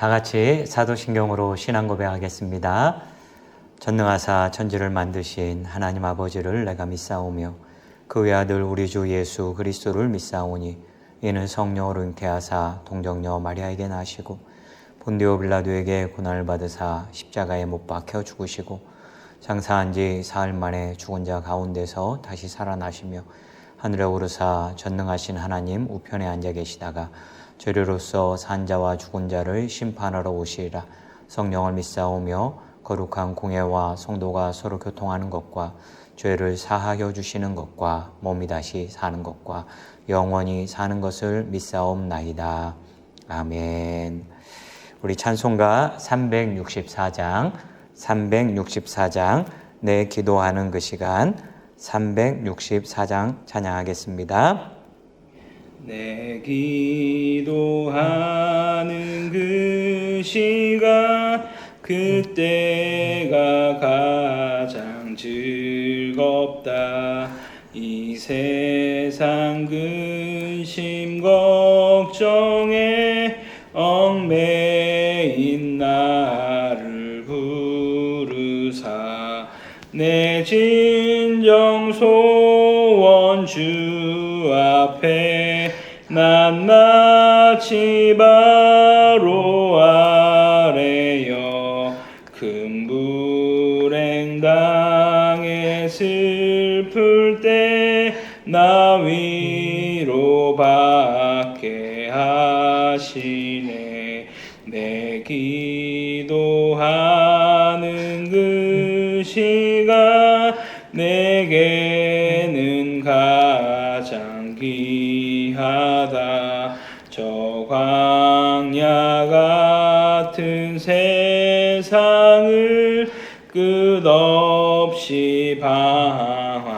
다 같이 사도신경으로 신앙 고백하겠습니다. 전능하사 천지를 만드신 하나님 아버지를 내가 믿사오며 그 외아들 우리 주 예수 그리스도를 믿사오니 이는 성령으로 잉태하사 동정녀 마리아에게 나시고 본디오 빌라도에게 고난을 받으사 십자가에 못 박혀 죽으시고 장사한 지 사흘 만에 죽은 자 가운데서 다시 살아나시며 하늘에 오르사 전능하신 하나님 우편에 앉아 계시다가 죄료로서 산 자와 죽은 자를 심판하러 오시리라. 성령을 믿사오며 거룩한 공예와 성도가 서로 교통하는 것과 죄를 사하여 주시는 것과 몸이 다시 사는 것과 영원히 사는 것을 믿사옵나이다. 아멘. 우리 찬송가 364장 내 기도하는 그 시간 364장 찬양하겠습니다. 내 기도하는 그 시간 그때가 가장 즐겁다. 이 세상 근심 걱정에 얽매인 나를 부르사 내 진정 소원 주 앞에 낱낱이 바로 아뢰어 큰 불행 당해 슬플 때 나 위로받게 하시네. 내 기도하는 그 시간 내게는 가장 귀하다. 저 광야 같은 세상을 끝없이 방황하면서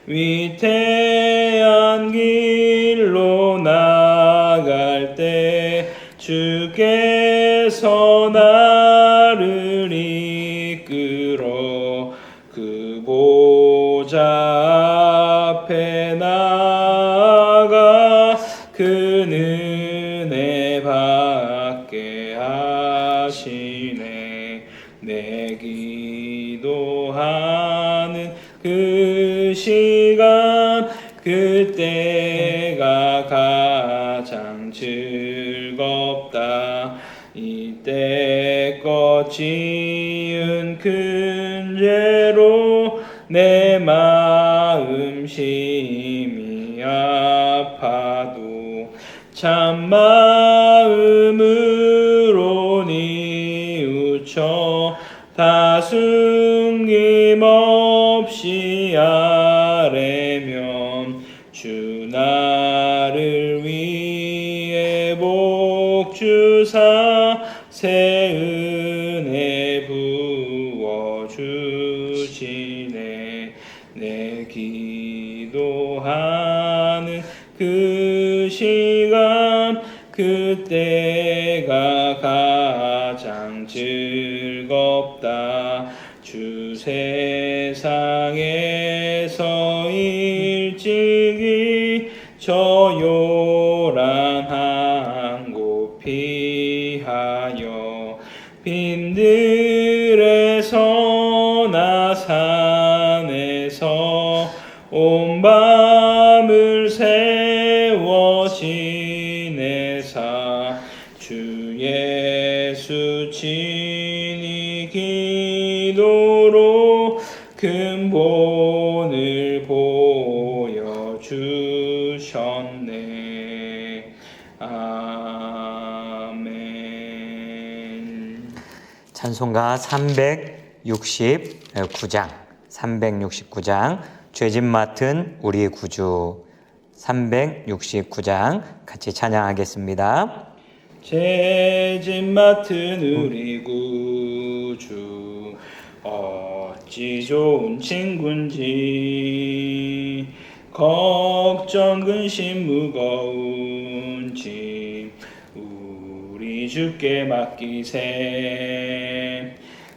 위태한 길로 나갈 때 주께서 나를 이끌어 그 보좌 앞에 나아가 그 은혜 받게 하시네. 내 기도하는 그 시간 그때가 가장 즐겁다. 이때껏 지은 큰 죄로 내 마음 심히 아파도 참 마음으로 뉘우쳐 다 숨김없이 아뢰면 주 나를 위해 복 주사 새 은혜 부어 주시네. 내 기도하는 그 시간 그때가 가장 즐겁다. 주 세상에서 일찍이 저 요란한 곳 피하여 빈들에서 나 산에서 온 밤을 세워 지내사 주 예수 친히 기도로 근본을 보여주셨네. 아멘. 찬송가 369장 죄짐 맡은 우리 구주 369장 같이 찬양하겠습니다. 죄짐 맡은 우리 구주 어찌 좋은 친군지 걱정 근심 무거운 짐 우리 주께 맡기세.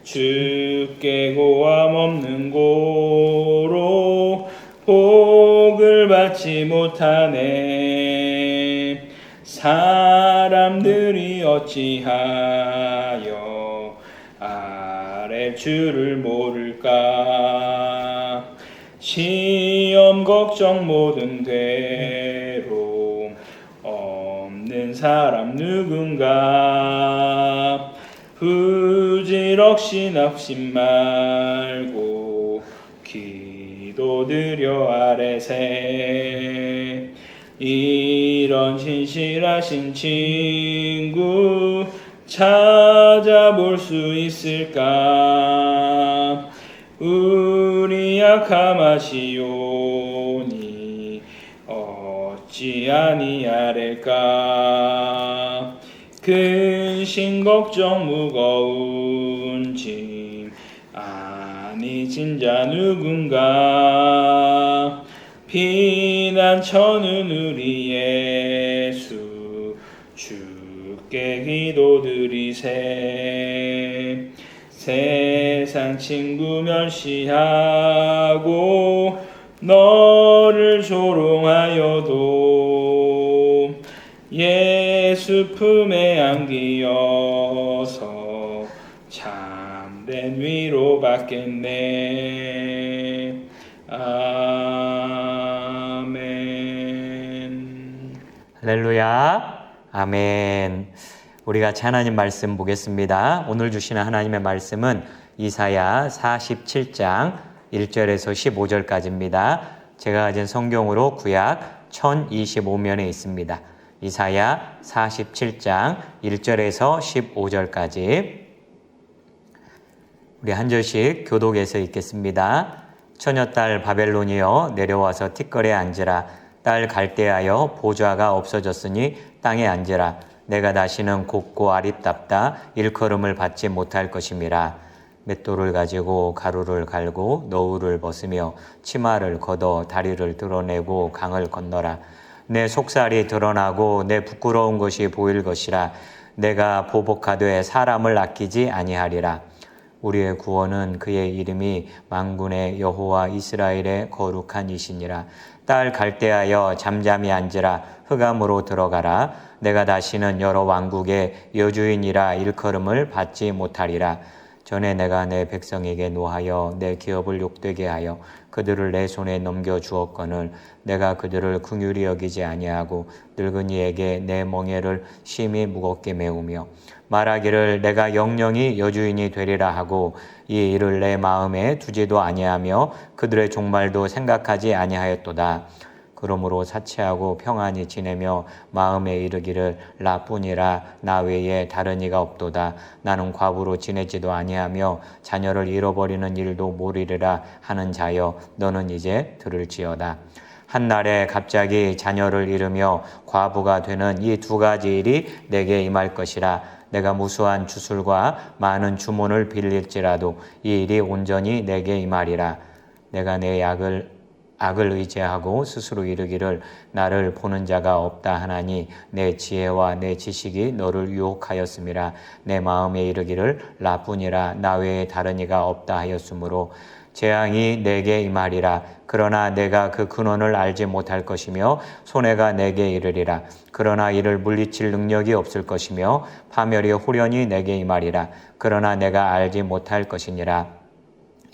주께 고함 없는 고로 복을 받지 못하네. 어찌하여 아랫줄을 모를까. 시험 걱정 모든 괴로움 없는 사람 누군가. 부질없이 낙심 말고 기도드려 아래세. 이런 진실하신 친구 찾아볼 수 있을까. 우리 약함하시오니 어찌 아니하릴까. 근심 걱정 무거운 짐 아니 진자 누군가. 피난처는 우리 예수 주께 기도드리세. 세상 친구 멸시하고 너를 조롱하여도 예수 품에 안기어서 참된 위로 받겠네. 아멘. 할렐루야. 아멘. 우리가 같이 하나님 말씀 보겠습니다. 오늘 주시는 하나님의 말씀은 이사야 47장 1절에서 15절까지입니다. 제가 가진 성경으로 구약 1025면에 있습니다. 이사야 47장 1절에서 15절까지 우리 한 절씩 교독해서 읽겠습니다. 처녀딸 바벨론이여 내려와서 틱거리에 앉으라. 딸 갈대하여 보좌가 없어졌으니 땅에 앉으라. 내가 다시는 곱고 아립답다 일컬음을 받지 못할 것임이라. 맷돌을 가지고 가루를 갈고 너울을 벗으며 치마를 걷어 다리를 드러내고 강을 건너라. 내 속살이 드러나고 내 부끄러운 것이 보일 것이라. 내가 보복하되 사람을 아끼지 아니하리라. 우리의 구원은 그의 이름이 만군의 여호와 이스라엘의 거룩한 이시니라. 딸 갈대하여 잠잠히 앉으라. 흑암으로 들어가라. 내가 다시는 여러 왕국의 여주인이라 일컬음을 받지 못하리라. 전에 내가 내 백성에게 노하여 내 기업을 욕되게 하여 그들을 내 손에 넘겨주었거늘 내가 그들을 긍휼히 여기지 아니하고 늙은이에게 내 멍에를 심히 무겁게 메우며 말하기를 내가 영영이 여주인이 되리라 하고 이 일을 내 마음에 두지도 아니하며 그들의 종말도 생각하지 아니하였도다. 그러므로 사치하고 평안히 지내며 마음에 이르기를 나뿐이라 나 외에 다른 이가 없도다. 나는 과부로 지내지도 아니하며 자녀를 잃어버리는 일도 모르리라 하는 자여 너는 이제 들을지어다. 한날에 갑자기 자녀를 잃으며 과부가 되는 이 두 가지 일이 내게 임할 것이라. 내가 무수한 주술과 많은 주문을 빌릴지라도 이 일이 온전히 내게 임하리라. 내가 내 악을 의지하고 스스로 이르기를 나를 보는 자가 없다 하나니 내 지혜와 내 지식이 너를 유혹하였음이라. 내 마음에 이르기를 나뿐이라 나 외에 다른 이가 없다 하였으므로 재앙이 내게 임하리라. 그러나 내가 그 근원을 알지 못할 것이며 손해가 내게 이르리라. 그러나 이를 물리칠 능력이 없을 것이며 파멸이 홀연히 내게 임하리라. 그러나 내가 알지 못할 것이니라.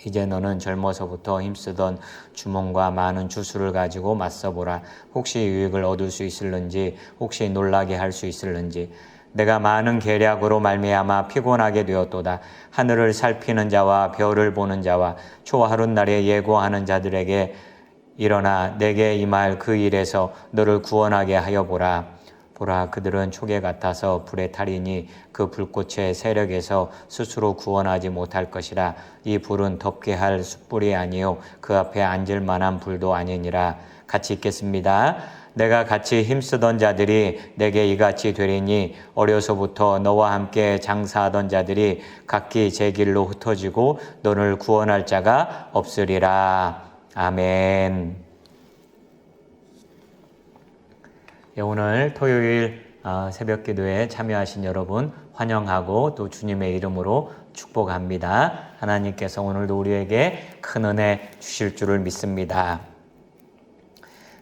이제 너는 젊어서부터 힘쓰던 주몽과 많은 주술을 가지고 맞서보라. 혹시 유익을 얻을 수 있을는지 혹시 놀라게 할 수 있을는지. 내가 많은 계략으로 말미암아 피곤하게 되었도다. 하늘을 살피는 자와 별을 보는 자와 초하룻날에 예고하는 자들에게 일어나 내게 임할 그 일에서 너를 구원하게 하여 보라. 보라, 그들은 촉에 같아서 불에 타리니 그 불꽃의 세력에서 스스로 구원하지 못할 것이라. 이 불은 덮게 할 숯불이 아니요 그 앞에 앉을 만한 불도 아니니라. 같이 읽겠습니다. 내가 같이 힘쓰던 자들이 내게 이같이 되리니 어려서부터 너와 함께 장사하던 자들이 각기 제 길로 흩어지고 너를 구원할 자가 없으리라. 아멘. 오늘 토요일 새벽 기도에 참여하신 여러분 환영하고 또 주님의 이름으로 축복합니다. 하나님께서 오늘도 우리에게 큰 은혜 주실 줄을 믿습니다.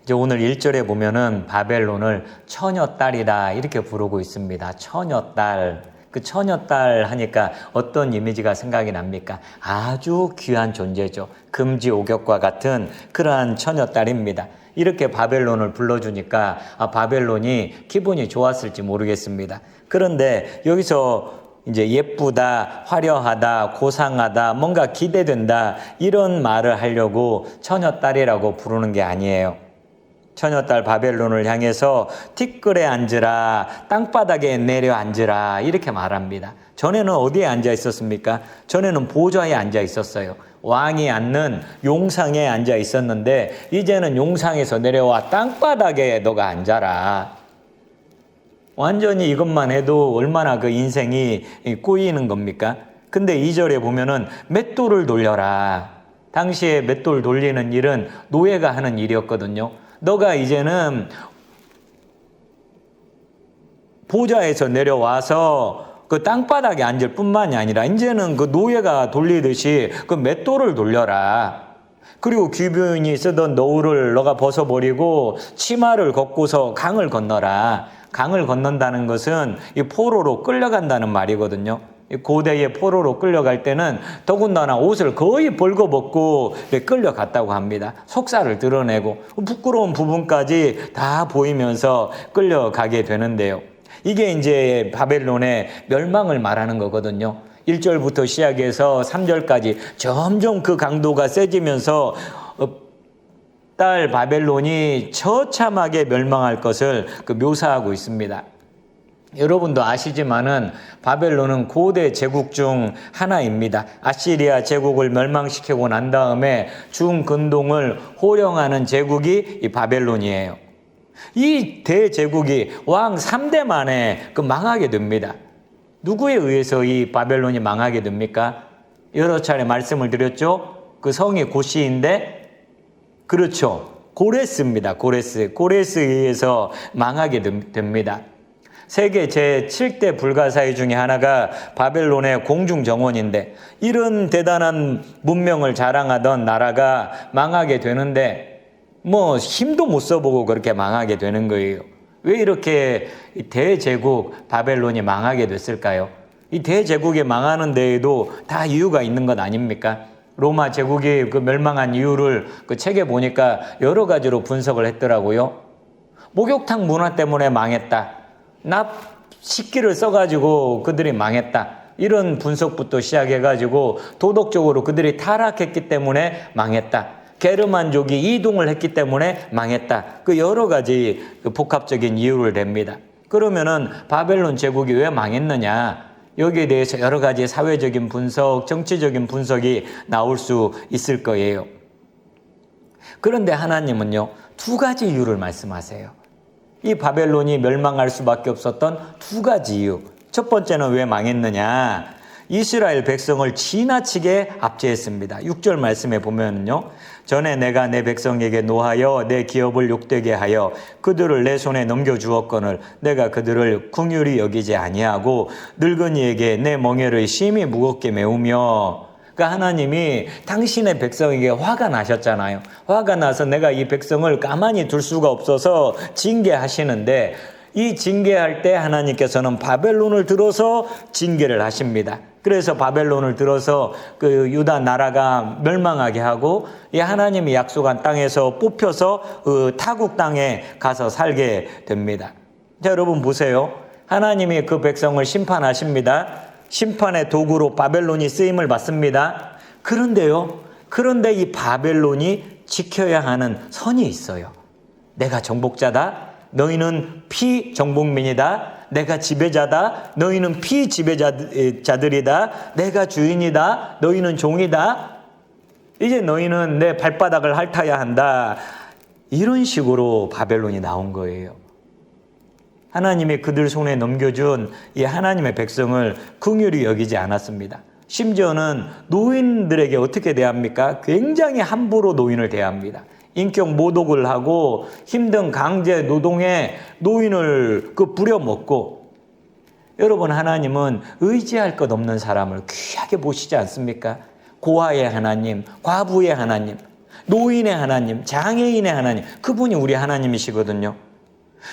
이제 오늘 1절에 보면은 바벨론을 처녀딸이다 이렇게 부르고 있습니다. 처녀딸. 그 처녀딸 하니까 어떤 이미지가 생각이 납니까? 아주 귀한 존재죠. 금지 오겹과 같은 그러한 처녀딸입니다. 이렇게 바벨론을 불러주니까 바벨론이 기분이 좋았을지 모르겠습니다. 그런데 여기서 이제 예쁘다, 화려하다, 고상하다, 뭔가 기대된다 이런 말을 하려고 처녀딸이라고 부르는 게 아니에요. 처녀딸 바벨론을 향해서 티끌에 앉으라, 땅바닥에 내려 앉으라 이렇게 말합니다. 전에는 어디에 앉아 있었습니까? 전에는 보좌에 앉아 있었어요. 왕이 앉는 용상에 앉아 있었는데 이제는 용상에서 내려와 땅바닥에 너가 앉아라. 완전히 이것만 해도 얼마나 그 인생이 꼬이는 겁니까? 근데 2절에 보면은 맷돌을 돌려라. 당시에 맷돌 돌리는 일은 노예가 하는 일이었거든요. 너가 이제는 보좌에서 내려와서 그 땅바닥에 앉을 뿐만이 아니라 이제는 그 노예가 돌리듯이 그 맷돌을 돌려라. 그리고 귀빈이 쓰던 너울을 너가 벗어버리고 치마를 걷고서 강을 건너라. 강을 건넌다는 것은 이 포로로 끌려간다는 말이거든요. 고대의 포로로 끌려갈 때는 더군다나 옷을 거의 벌거벗고 끌려갔다고 합니다. 속살을 드러내고 부끄러운 부분까지 다 보이면서 끌려가게 되는데요. 이게 이제 바벨론의 멸망을 말하는 거거든요. 1절부터 시작해서 3절까지 점점 그 강도가 세지면서 딸 바벨론이 처참하게 멸망할 것을 묘사하고 있습니다. 여러분도 아시지만은 바벨론은 고대 제국 중 하나입니다. 아시리아 제국을 멸망시키고 난 다음에 중근동을 호령하는 제국이 이 바벨론이에요. 이 대제국이 왕 3대 만에 망하게 됩니다. 누구에 의해서 이 바벨론이 망하게 됩니까? 여러 차례 말씀을 드렸죠. 그 성이 고시인데 그렇죠. 고레스입니다. 고레스에 의해서 망하게 됩니다. 세계 제7대 불가사의 중에 하나가 바벨론의 공중정원인데 이런 대단한 문명을 자랑하던 나라가 망하게 되는데 힘도 못 써보고 그렇게 망하게 되는 거예요. 왜 이렇게 대제국 바벨론이 망하게 됐을까요? 이 대제국이 망하는 데에도 다 이유가 있는 것 아닙니까? 로마 제국이 멸망한 이유를 책에 보니까 여러 가지로 분석을 했더라고요. 목욕탕 문화 때문에 망했다. 식기를 써가지고 그들이 망했다. 이런 분석부터 시작해가지고 도덕적으로 그들이 타락했기 때문에 망했다. 게르만족이 이동을 했기 때문에 망했다. 여러 가지 복합적인 이유를 댑니다. 그러면은 바벨론 제국이 왜 망했느냐? 여기에 대해서 여러 가지 사회적인 분석, 정치적인 분석이 나올 수 있을 거예요. 그런데 하나님은요, 2가지 이유를 말씀하세요. 이 바벨론이 멸망할 수밖에 없었던 2가지 이유. 첫 번째는 왜 망했느냐? 이스라엘 백성을 지나치게 압제했습니다. 6절 말씀에 보면요. 전에 내가 내 백성에게 노하여 내 기업을 욕되게 하여 그들을 내 손에 넘겨주었거늘 내가 그들을 긍휼히 여기지 아니하고 늙은이에게 내 멍에를 심히 무겁게 메우며. 그러니까 하나님이 당신의 백성에게 화가 나셨잖아요. 화가 나서 내가 이 백성을 가만히 둘 수가 없어서 징계하시는데 이 징계할 때 하나님께서는 바벨론을 들어서 징계를 하십니다. 그래서 바벨론을 들어서 유다 나라가 멸망하게 하고 이 하나님이 약속한 땅에서 뽑혀서 타국 땅에 가서 살게 됩니다. 자, 여러분 보세요. 하나님이 그 백성을 심판하십니다. 심판의 도구로 바벨론이 쓰임을 받습니다. 그런데 이 바벨론이 지켜야 하는 선이 있어요. 내가 정복자다. 너희는 피정복민이다. 내가 지배자다. 너희는 피지배자들이다. 내가 주인이다. 너희는 종이다. 이제 너희는 내 발바닥을 핥아야 한다. 이런 식으로 바벨론이 나온 거예요. 하나님이 그들 손에 넘겨준 이 하나님의 백성을 긍휼히 여기지 않았습니다. 심지어는 노인들에게 어떻게 대합니까? 굉장히 함부로 노인을 대합니다. 인격 모독을 하고 힘든 강제 노동에 노인을 부려먹고. 여러분, 하나님은 의지할 것 없는 사람을 귀하게 보시지 않습니까? 고아의 하나님, 과부의 하나님. 노인의 하나님, 장애인의 하나님, 그분이 우리 하나님이시거든요.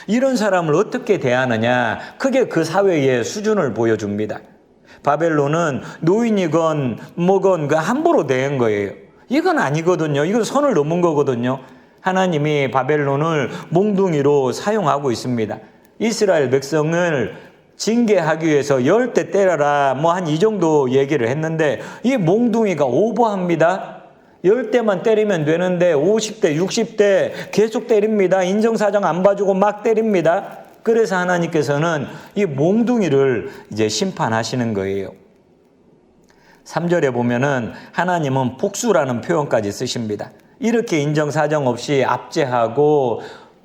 이런 사람을 어떻게 대하느냐, 그게 그 사회의 수준을 보여줍니다. 바벨론은 노인이건 뭐건 그 함부로 대한 거예요. 이건 아니거든요. 이건 선을 넘은 거거든요. 하나님이 바벨론을 몽둥이로 사용하고 있습니다. 이스라엘 백성을 징계하기 위해서 10대 때려라 뭐 한 이 정도 얘기를 했는데 이 몽둥이가 오버합니다. 10대만 때리면 되는데 50대, 60대 계속 때립니다. 인정사정 안 봐주고 막 때립니다. 그래서 하나님께서는 이 몽둥이를 이제 심판하시는 거예요. 3절에 보면은 하나님은 복수라는 표현까지 쓰십니다. 이렇게 인정사정 없이 압제하고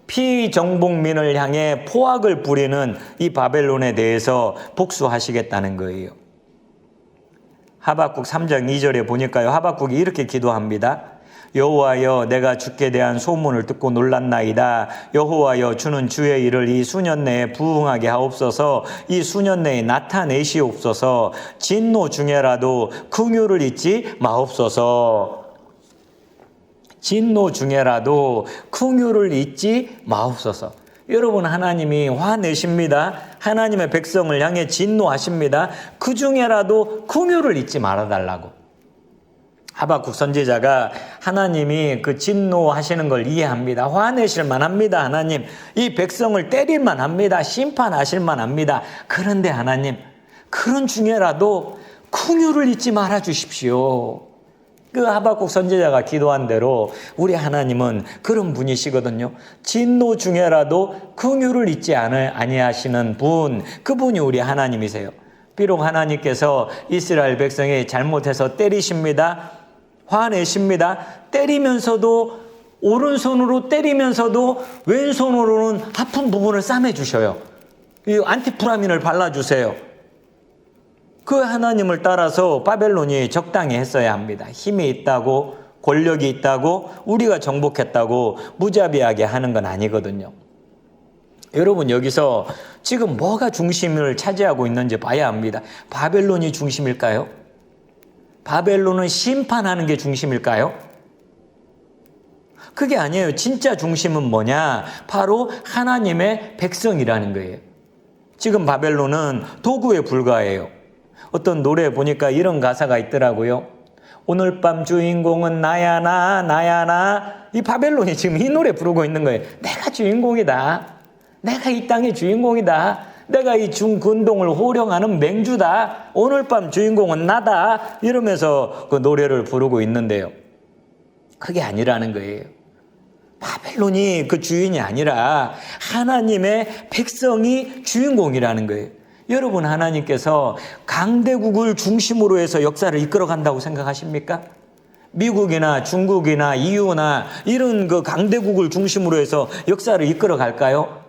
피정복민을 향해 포악을 부리는 이 바벨론에 대해서 복수하시겠다는 거예요. 하박국 3장 2절에 보니까요, 하박국이 이렇게 기도합니다. 여호와여, 내가 주께 대한 소문을 듣고 놀랐나이다. 여호와여, 주는 주의 일을 이 수년 내에 부응하게 하옵소서. 이 수년 내에 나타내시옵소서. 진노 중에라도 긍휼을 잊지 마옵소서. 진노 중에라도 긍휼을 잊지 마옵소서. 여러분, 하나님이 화내십니다. 하나님의 백성을 향해 진노하십니다. 그 중에라도 긍휼을 잊지 말아달라고. 하박국 선지자가 하나님이 그 진노하시는 걸 이해합니다. 화내실 만합니다. 하나님, 이 백성을 때릴 만합니다. 심판하실 만합니다. 그런데 하나님, 그런 중에라도 긍휼을 잊지 말아 주십시오. 그 하박국 선지자가 기도한 대로 우리 하나님은 그런 분이시거든요. 진노 중에라도 긍휼을 잊지 아니하시는 분, 그분이 우리 하나님이세요. 비록 하나님께서 이스라엘 백성이 잘못해서 때리십니다. 화내십니다. 때리면서도 오른손으로 때리면서도 왼손으로는 아픈 부분을 싸매주셔요. 이 안티프라민을 발라주세요. 그 하나님을 따라서 바벨론이 적당히 했어야 합니다. 힘이 있다고, 권력이 있다고, 우리가 정복했다고 무자비하게 하는 건 아니거든요. 여러분, 여기서 지금 뭐가 중심을 차지하고 있는지 봐야 합니다. 바벨론이 중심일까요? 바벨론은 심판하는 게 중심일까요? 그게 아니에요. 진짜 중심은 뭐냐? 바로 하나님의 백성이라는 거예요. 지금 바벨론은 도구에 불과해요. 어떤 노래에 보니까 이런 가사가 있더라고요. 오늘 밤 주인공은 나야 나, 나야 나. 이 바벨론이 지금 이 노래 부르고 있는 거예요. 내가 주인공이다. 내가 이 땅의 주인공이다. 내가 이 중근동을 호령하는 맹주다. 오늘 밤 주인공은 나다. 이러면서 그 노래를 부르고 있는데요. 그게 아니라는 거예요. 바벨론이 그 주인이 아니라 하나님의 백성이 주인공이라는 거예요. 여러분, 하나님께서 강대국을 중심으로 해서 역사를 이끌어 간다고 생각하십니까? 미국이나 중국이나 EU나 이런 그 강대국을 중심으로 해서 역사를 이끌어 갈까요?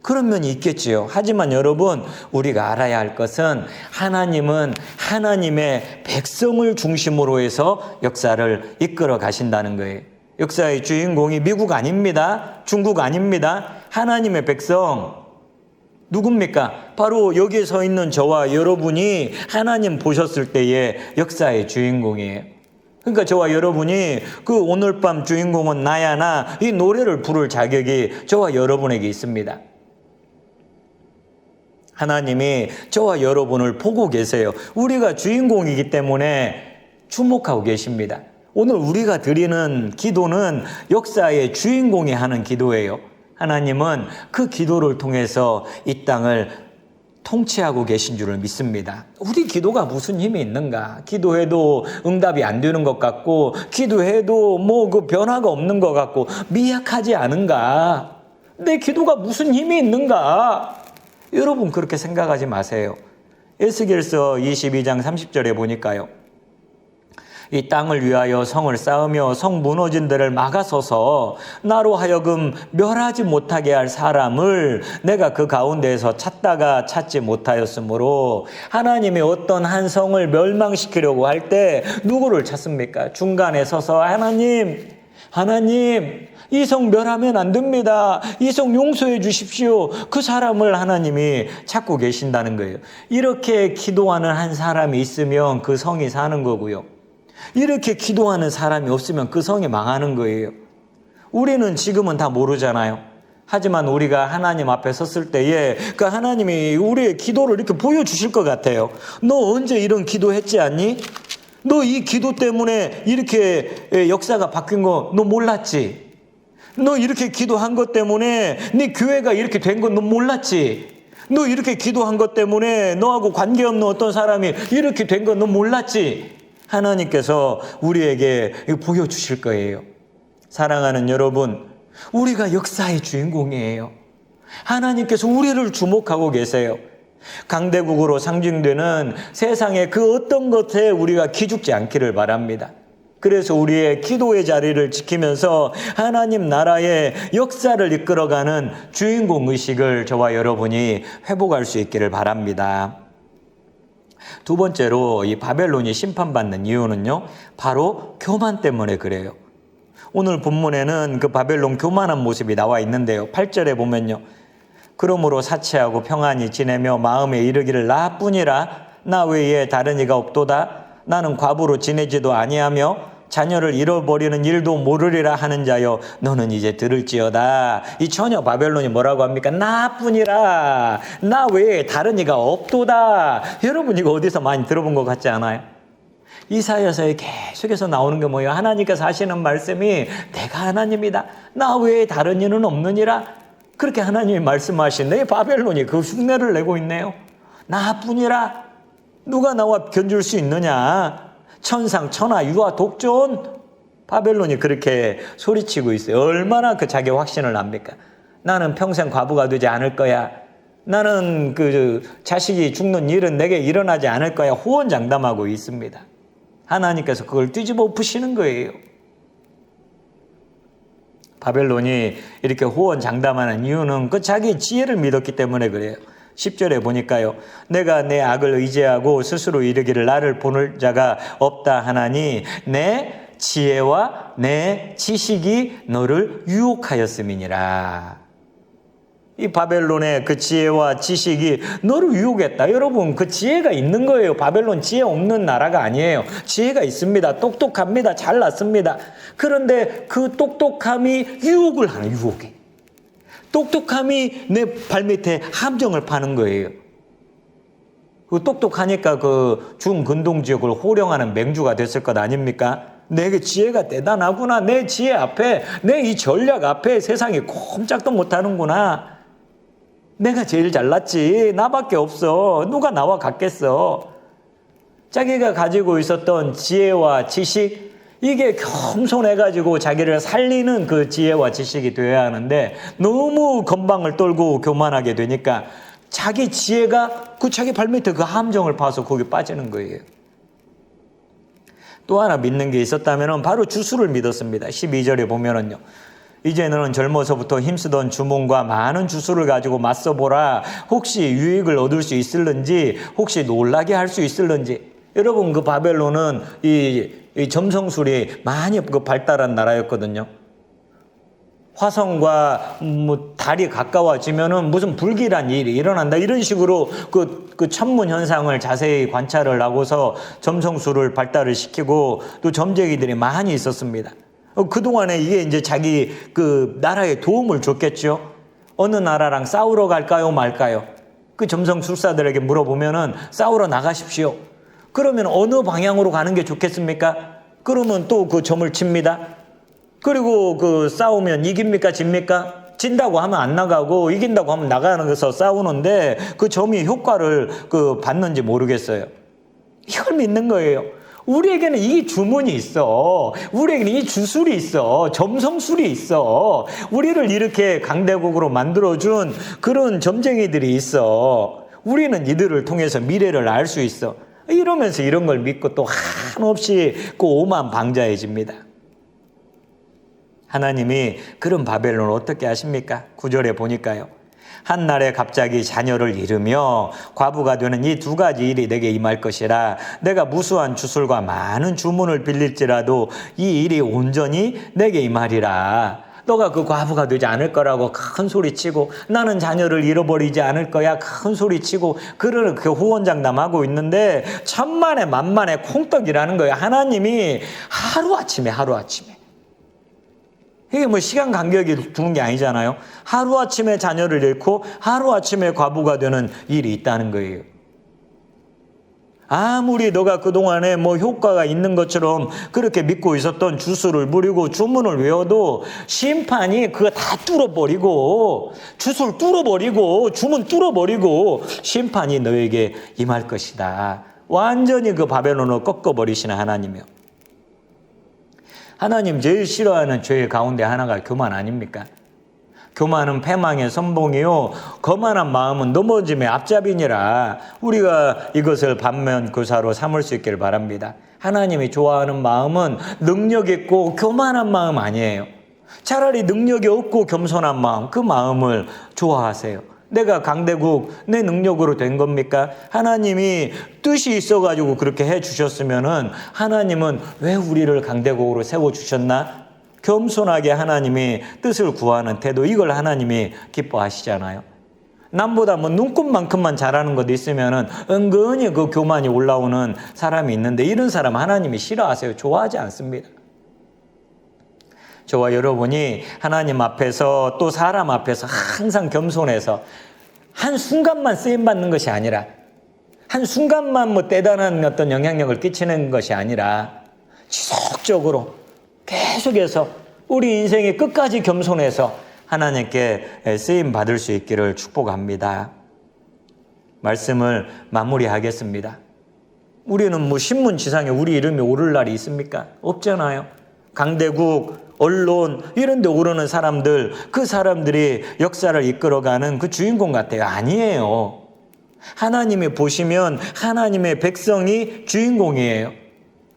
그런 면이 있겠지요. 하지만 여러분, 우리가 알아야 할 것은 하나님은 하나님의 백성을 중심으로 해서 역사를 이끌어 가신다는 거예요. 역사의 주인공이 미국 아닙니다. 중국 아닙니다. 하나님의 백성. 누굽니까? 바로 여기에 서 있는 저와 여러분이 하나님 보셨을 때의 역사의 주인공이에요. 그러니까 저와 여러분이 그 오늘 밤 주인공은 나야 나 이 노래를 부를 자격이 저와 여러분에게 있습니다. 하나님이 저와 여러분을 보고 계세요. 우리가 주인공이기 때문에 주목하고 계십니다. 오늘 우리가 드리는 기도는 역사의 주인공이 하는 기도예요. 하나님은 그 기도를 통해서 이 땅을 통치하고 계신 줄을 믿습니다. 우리 기도가 무슨 힘이 있는가? 기도해도 응답이 안 되는 것 같고, 기도해도 뭐 그 변화가 없는 것 같고, 미약하지 않은가? 내 기도가 무슨 힘이 있는가? 여러분, 그렇게 생각하지 마세요. 에스겔서 22장 30절에 보니까요. 이 땅을 위하여 성을 쌓으며 성 무너진 데를 막아서서 나로 하여금 멸하지 못하게 할 사람을 내가 그 가운데에서 찾다가 찾지 못하였으므로, 하나님이 어떤 한 성을 멸망시키려고 할 때 누구를 찾습니까? 중간에 서서 하나님 이 성 멸하면 안 됩니다. 이 성 용서해 주십시오. 그 사람을 하나님이 찾고 계신다는 거예요. 이렇게 기도하는 한 사람이 있으면 그 성이 사는 거고요. 이렇게 기도하는 사람이 없으면 그 성이 망하는 거예요. 우리는 지금은 다 모르잖아요. 하지만 우리가 하나님 앞에 섰을 때에 그 하나님이 우리의 기도를 이렇게 보여주실 것 같아요. 너 언제 이런 기도했지 않니? 너 이 기도 때문에 이렇게 역사가 바뀐 거 너 몰랐지? 너 이렇게 기도한 것 때문에 네 교회가 이렇게 된 건 너 몰랐지? 너 이렇게 기도한 것 때문에 너하고 관계없는 어떤 사람이 이렇게 된 건 너 몰랐지? 하나님께서 우리에게 보여주실 거예요. 사랑하는 여러분, 우리가 역사의 주인공이에요. 하나님께서 우리를 주목하고 계세요. 강대국으로 상징되는 세상의 그 어떤 것에 우리가 기죽지 않기를 바랍니다. 그래서 우리의 기도의 자리를 지키면서 하나님 나라의 역사를 이끌어가는 주인공 의식을 저와 여러분이 회복할 수 있기를 바랍니다. 두 번째로 이 바벨론이 심판받는 이유는요, 바로 교만 때문에 그래요. 오늘 본문에는 그 바벨론 교만한 모습이 나와 있는데요. 8절에 보면요. 그러므로 사치하고 평안히 지내며 마음에 이르기를 나뿐이라 나 외에 다른 이가 없도다. 나는 과부로 지내지도 아니하며 자녀를 잃어버리는 일도 모르리라 하는 자여 너는 이제 들을지어다. 이 처녀 바벨론이 뭐라고 합니까? 나뿐이라 나 외에 다른 이가 없도다. 여러분 이거 어디서 많이 들어본 것 같지 않아요? 이사야서에 계속해서 나오는 게 뭐예요? 하나님께서 하시는 말씀이 내가 하나님이다. 나 외에 다른 이는 없느니라. 그렇게 하나님이 말씀하시는데 바벨론이 그 흉내를 내고 있네요. 나뿐이라. 누가 나와 견줄 수 있느냐? 천상, 천하, 유아, 독존. 바벨론이 그렇게 소리치고 있어요. 얼마나 그 자기 확신을 합니까? 나는 평생 과부가 되지 않을 거야. 나는 그 자식이 죽는 일은 내게 일어나지 않을 거야. 호언장담하고 있습니다. 하나님께서 그걸 뒤집어 엎으시는 거예요. 바벨론이 이렇게 호언장담하는 이유는 그 자기 지혜를 믿었기 때문에 그래요. 10절에 보니까요. 내가 내 악을 의지하고 스스로 이르기를 나를 보는 자가 없다 하나니 내 지혜와 내 지식이 너를 유혹하였음이니라. 이 바벨론의 그 지혜와 지식이 너를 유혹했다. 여러분 그 지혜가 있는 거예요. 바벨론 지혜 없는 나라가 아니에요. 지혜가 있습니다. 똑똑합니다. 잘났습니다. 그런데 그 똑똑함이 유혹을 하는 유혹이. 똑똑함이 내 발밑에 함정을 파는 거예요. 그 똑똑하니까 그 중근동 지역을 호령하는 맹주가 됐을 것 아닙니까? 내게 지혜가 대단하구나. 내 지혜 앞에, 내 이 전략 앞에 세상이 꼼짝도 못하는구나. 내가 제일 잘났지. 나밖에 없어. 누가 나와 같겠어. 자기가 가지고 있었던 지혜와 지식, 이게 겸손해가지고 자기를 살리는 그 지혜와 지식이 되어야 하는데 너무 건방을 떨고 교만하게 되니까 자기 지혜가 그 자기 발밑에 그 함정을 파서 거기 빠지는 거예요. 또 하나 믿는 게 있었다면 바로 주술을 믿었습니다. 12절에 보면은요. 이제 너는 젊어서부터 힘쓰던 주몽과 많은 주술을 가지고 맞서보라. 혹시 유익을 얻을 수 있을는지, 혹시 놀라게 할 수 있을는지. 여러분 그 바벨론은 이 점성술이 많이 그 발달한 나라였거든요. 화성과 달이 가까워지면은 무슨 불길한 일이 일어난다. 이런 식으로 그 천문 현상을 자세히 관찰을 하고서 점성술을 발달을 시키고 또 점쟁이들이 많이 있었습니다. 그동안에 이게 이제 자기 그 나라에 도움을 줬겠죠. 어느 나라랑 싸우러 갈까요, 말까요? 그 점성술사들에게 물어보면은 싸우러 나가십시오. 그러면 어느 방향으로 가는 게 좋겠습니까? 그러면 또 그 점을 칩니다. 그리고 그 싸우면 이깁니까, 집니까? 진다고 하면 안 나가고 이긴다고 하면 나가서 싸우는데 그 점이 효과를 그 받는지 모르겠어요. 이걸 믿는 거예요. 우리에게는 이 주문이 있어. 우리에게는 이 주술이 있어. 점성술이 있어. 우리를 이렇게 강대국으로 만들어준 그런 점쟁이들이 있어. 우리는 이들을 통해서 미래를 알 수 있어. 이러면서 이런 걸 믿고 또 한없이 그 오만방자해집니다. 하나님이 그런 바벨론을 어떻게 하십니까? 9절에 보니까요. 한날에 갑자기 자녀를 잃으며 과부가 되는 이 두 가지 일이 내게 임할 것이라. 내가 무수한 주술과 많은 주문을 빌릴지라도 이 일이 온전히 내게 임하리라. 너가 그 과부가 되지 않을 거라고 큰 소리치고 나는 자녀를 잃어버리지 않을 거야 큰 소리치고 그런 그 후원장담하고 있는데 천만에 만만에 콩떡이라는 거예요. 하나님이 하루아침에 이게 뭐 시간 간격이 두는 게 아니잖아요. 하루아침에 자녀를 잃고 하루아침에 과부가 되는 일이 있다는 거예요. 아무리 너가 그동안에 뭐 효과가 있는 것처럼 그렇게 믿고 있었던 주술을 부리고 주문을 외워도 심판이 그거 다 뚫어버리고 주술 뚫어버리고 주문 뚫어버리고 심판이 너에게 임할 것이다. 완전히 그 바벨론을 꺾어버리시는 하나님이요. 하나님 제일 싫어하는 죄의 가운데 하나가 교만 아닙니까? 교만은 패망의 선봉이요 거만한 마음은 넘어짐의 앞잡이니라. 우리가 이것을 반면교사로 삼을 수 있기를 바랍니다. 하나님이 좋아하는 마음은 능력 있고 교만한 마음 아니에요. 차라리 능력이 없고 겸손한 마음, 그 마음을 좋아하세요. 내가 강대국 내 능력으로 된 겁니까? 하나님이 뜻이 있어가지고 그렇게 해주셨으면은 하나님은 왜 우리를 강대국으로 세워주셨나? 겸손하게 하나님이 뜻을 구하는 태도, 이걸 하나님이 기뻐하시잖아요. 남보다 뭐 눈곱만큼만 잘하는 것 있으면은 은근히 그 교만이 올라오는 사람이 있는데 이런 사람 하나님이 싫어하세요. 좋아하지 않습니다. 저와 여러분이 하나님 앞에서 또 사람 앞에서 항상 겸손해서 한순간만 쓰임받는 것이 아니라 한순간만 뭐 대단한 어떤 영향력을 끼치는 것이 아니라 지속적으로 계속해서 우리 인생의 끝까지 겸손해서 하나님께 쓰임 받을 수 있기를 축복합니다. 말씀을 마무리하겠습니다. 우리는 뭐 신문지상에 우리 이름이 오를 날이 있습니까? 없잖아요. 강대국, 언론 이런 데 오르는 사람들, 그 사람들이 역사를 이끌어가는 그 주인공 같아요. 아니에요. 하나님이 보시면 하나님의 백성이 주인공이에요.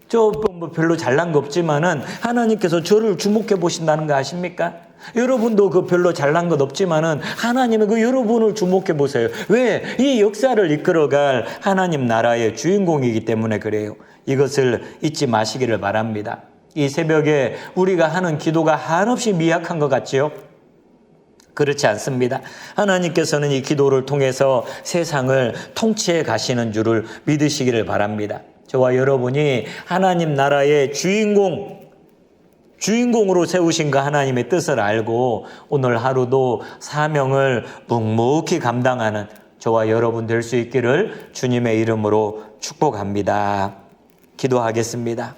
저 뭐 별로 잘난 거 없지만은 하나님께서 저를 주목해 보신다는 거 아십니까? 여러분도 그 별로 잘난 것 없지만은 하나님은 그 여러분을 주목해 보세요. 왜? 이 역사를 이끌어갈 하나님 나라의 주인공이기 때문에 그래요. 이것을 잊지 마시기를 바랍니다. 이 새벽에 우리가 하는 기도가 한없이 미약한 것 같지요? 그렇지 않습니다. 하나님께서는 이 기도를 통해서 세상을 통치해 가시는 줄을 믿으시기를 바랍니다. 저와 여러분이 하나님 나라의 주인공으로 세우신 그 하나님의 뜻을 알고 오늘 하루도 사명을 묵묵히 감당하는 저와 여러분 될 수 있기를 주님의 이름으로 축복합니다. 기도하겠습니다.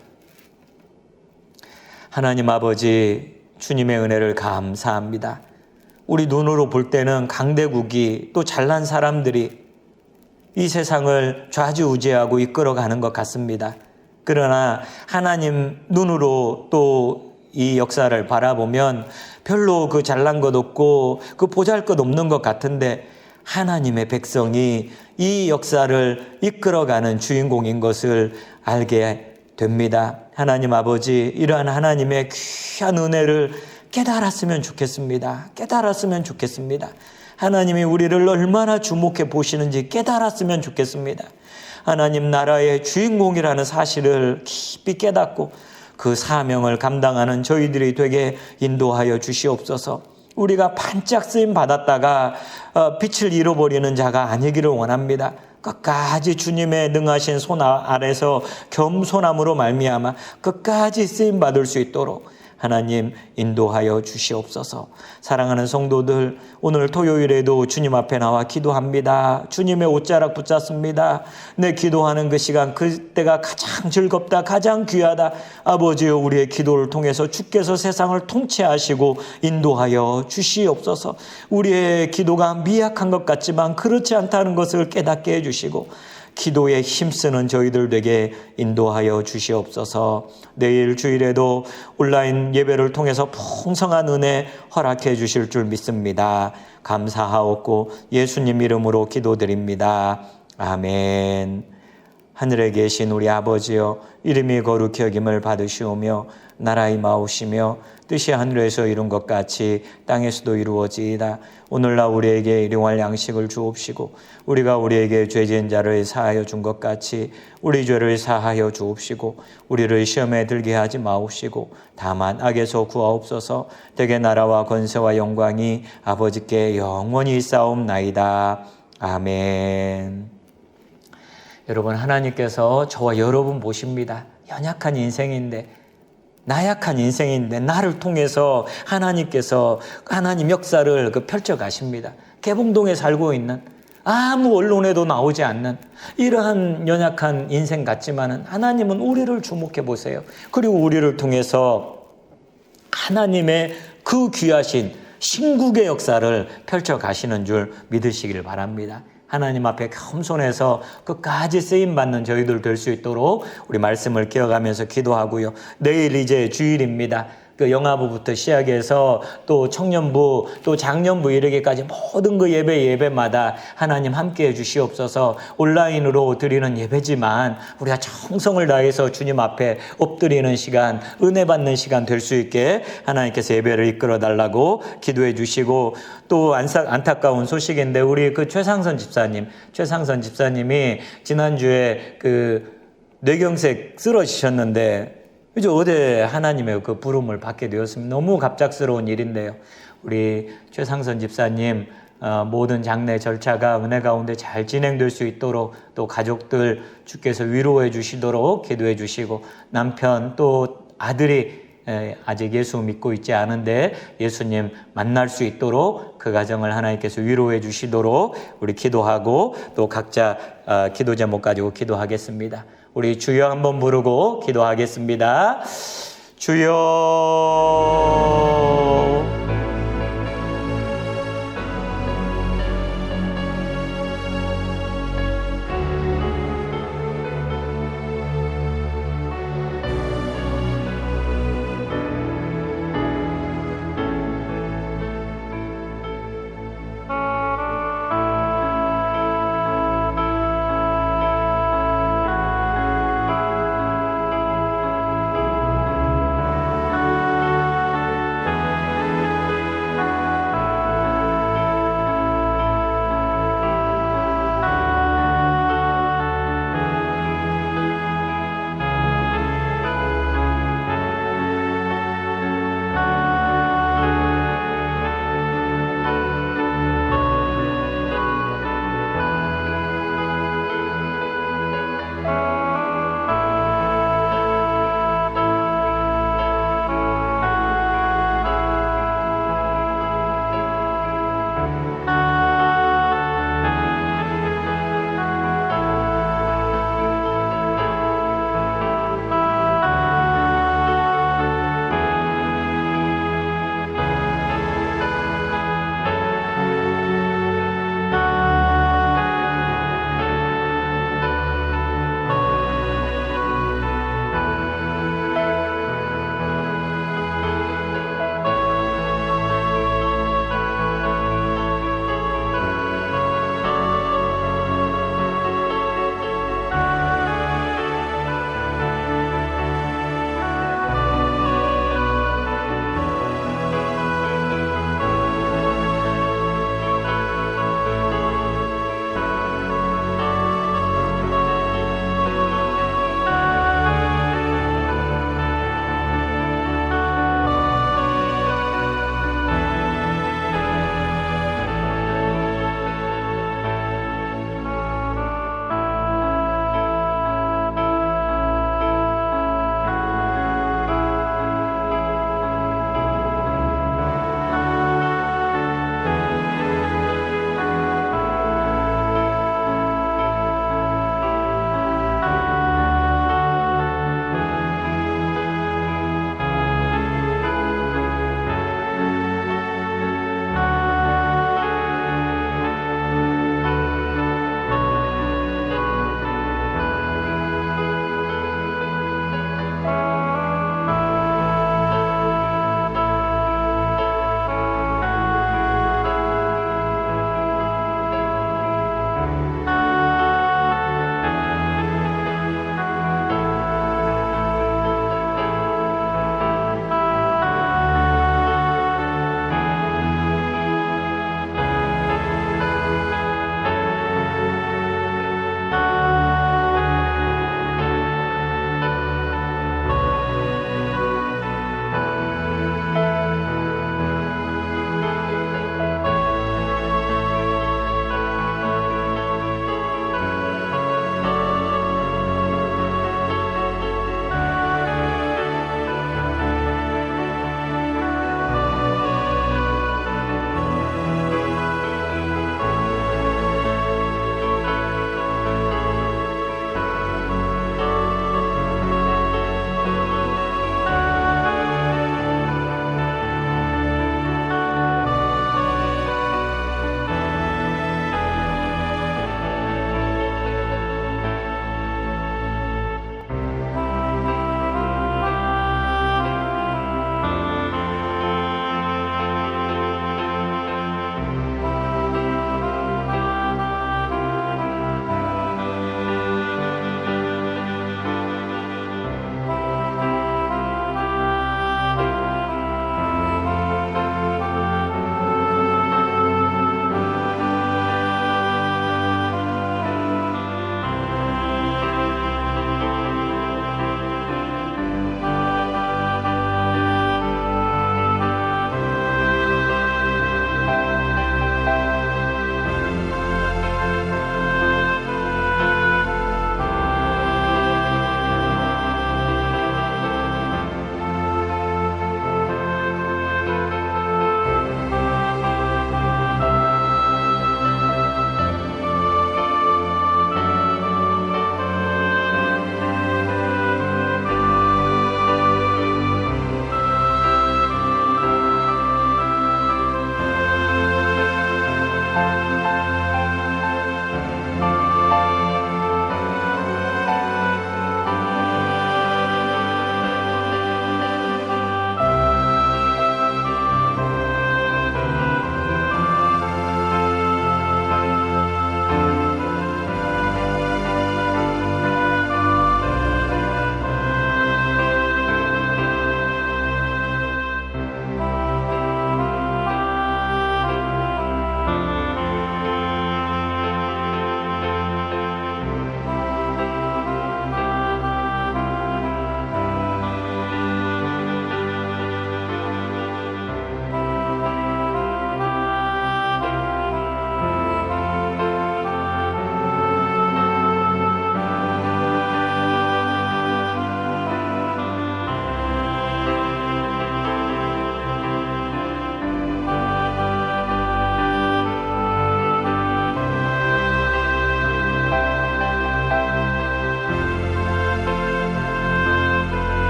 하나님 아버지, 주님의 은혜를 감사합니다. 우리 눈으로 볼 때는 강대국이 또 잘난 사람들이 이 세상을 좌지우지하고 이끌어가는 것 같습니다. 그러나 하나님 눈으로 또 이 역사를 바라보면 별로 그 잘난 것 없고 그 보잘것 없는 것 같은데 하나님의 백성이 이 역사를 이끌어가는 주인공인 것을 알게 됩니다. 하나님 아버지, 이러한 하나님의 귀한 은혜를 깨달았으면 좋겠습니다. 깨달았으면 좋겠습니다. 하나님이 우리를 얼마나 주목해 보시는지 깨달았으면 좋겠습니다. 하나님 나라의 주인공이라는 사실을 깊이 깨닫고 그 사명을 감당하는 저희들이 되게 인도하여 주시옵소서. 우리가 반짝 쓰임 받았다가 빛을 잃어버리는 자가 아니기를 원합니다. 끝까지 주님의 능하신 손 아래서 겸손함으로 말미암아 끝까지 쓰임 받을 수 있도록 하나님 인도하여 주시옵소서. 사랑하는 성도들, 오늘 토요일에도 주님 앞에 나와 기도합니다. 주님의 옷자락 붙잡습니다. 내 기도하는 그 시간, 그때가 가장 즐겁다, 가장 귀하다. 아버지여, 우리의 기도를 통해서 주께서 세상을 통치하시고 인도하여 주시옵소서. 우리의 기도가 미약한 것 같지만 그렇지 않다는 것을 깨닫게 해주시고 기도에 힘쓰는 저희들 되게 인도하여 주시옵소서. 내일 주일에도 온라인 예배를 통해서 풍성한 은혜 허락해 주실 줄 믿습니다. 감사하옵고 예수님 이름으로 기도드립니다. 아멘. 하늘에 계신 우리 아버지여, 이름이 거룩히 여김을 받으시오며 나라의 마오시며 뜻이 하늘에서 이룬 것 같이 땅에서도 이루어지이다. 오늘날 우리에게 일용할 양식을 주옵시고 우리가 우리에게 죄진 자를 사하여 준 것 같이 우리 죄를 사하여 주옵시고 우리를 시험에 들게 하지 마옵시고 다만 악에서 구하옵소서. 대개 나라와 권세와 영광이 아버지께 영원히 있사옵나이다. 아멘. 여러분, 하나님께서 저와 여러분 보십니다. 연약한 인생인데, 나약한 인생인데 나를 통해서 하나님께서 하나님 역사를 펼쳐 가십니다. 개봉동에 살고 있는 아무 언론에도 나오지 않는 이러한 연약한 인생 같지만은 하나님은 우리를 주목해 보세요. 그리고 우리를 통해서 하나님의 그 귀하신 신국의 역사를 펼쳐 가시는 줄 믿으시길 바랍니다. 하나님 앞에 겸손해서 끝까지 쓰임받는 저희들 될 수 있도록 우리 말씀을 기억하면서 기도하고요. 내일 이제 주일입니다. 그 영아부부터 시작해서 또 청년부 또 장년부 이르기까지 모든 그 예배마다 하나님 함께해 주시옵소서. 온라인으로 드리는 예배지만 우리가 정성을 다해서 주님 앞에 엎드리는 시간, 은혜 받는 시간 될 수 있게 하나님께서 예배를 이끌어 달라고 기도해 주시고, 또 안타까운 소식인데 우리 그 최상선 집사님이 지난주에 그 뇌경색 쓰러지셨는데 이제 어제 하나님의 그 부름을 받게 되었습니다. 너무 갑작스러운 일인데요. 우리 최상선 집사님 모든 장례 절차가 은혜 가운데 잘 진행될 수 있도록 또 가족들 주께서 위로해 주시도록 기도해 주시고, 남편 또 아들이 아직 예수 믿고 있지 않은데 예수님 만날 수 있도록 그 가정을 하나님께서 위로해 주시도록 우리 기도하고, 또 각자 기도 제목 가지고 기도하겠습니다. 우리 주여 한번 부르고 기도하겠습니다. 주여